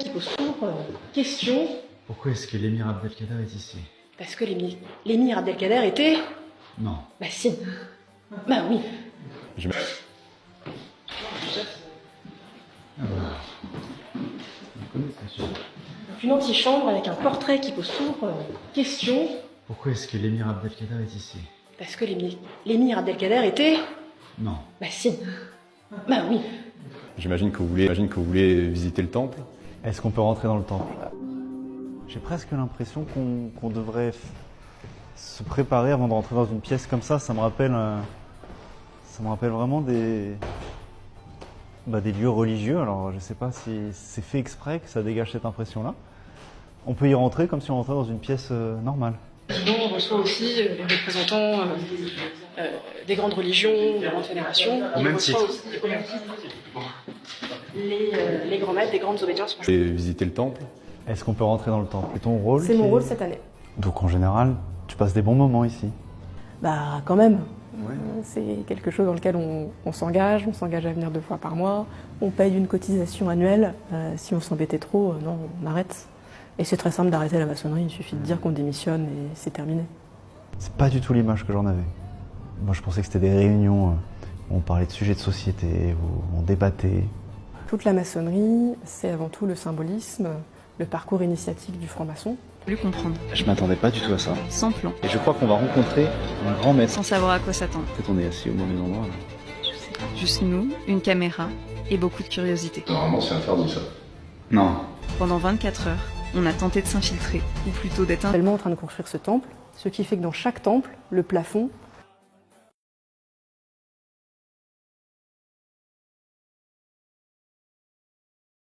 Qui pose toujours question. Pourquoi est-ce que l'émir Abdelkader est ici? Parce que l'émir Abdelkader était... Non. Bah si. Bah oui. Une antichambre avec un portrait qui pose toujours question. Pourquoi est-ce que l'émir Abdelkader est ici? Parce que l'émir Abdelkader était... Non. Bah si. Bah oui. J'imagine que vous voulez visiter le temple. Est-ce qu'on peut rentrer dans le temple? J'ai presque l'impression qu'on devrait se préparer avant de rentrer dans une pièce comme ça. Ça me rappelle vraiment des lieux religieux. Alors je ne sais pas si c'est fait exprès que ça dégage cette impression-là. On peut y rentrer comme si on rentrait dans une pièce normale. Sinon, on reçoit aussi les représentants des grandes religions, des grandes fédérations. Au même reçoit titre. aussi les grands maîtres des grandes obédiences. Et visiter le temple. Est-ce qu'on peut rentrer dans le temple? C'est ton rôle? C'est mon rôle cette année. Donc en général, tu passes des bons moments ici. Bah quand même. Ouais. C'est quelque chose dans lequel on s'engage à venir 2 fois par mois. On paye une cotisation annuelle. Si on s'embêtait trop, non, on arrête. Et c'est très simple d'arrêter la maçonnerie, il suffit de dire qu'on démissionne et c'est terminé. C'est pas du tout l'image que j'en avais. Moi je pensais que c'était des réunions où on parlait de sujets de société, où on débattait. Toute la maçonnerie, c'est avant tout le symbolisme, le parcours initiatique du franc-maçon. Voulu comprendre, Je m'attendais pas du tout à ça. sans plan, Et je crois qu'on va rencontrer un grand maître. sans savoir à quoi s'attendre. Peut-être on est assis au mauvais endroit là. Juste nous, une caméra et beaucoup de curiosité. Normalement, c'est interdit ça. Non. Pendant 24 heures, on a tenté de s'infiltrer, ou plutôt d'être Tellement en train de construire ce temple, ce qui fait que dans chaque temple, le plafond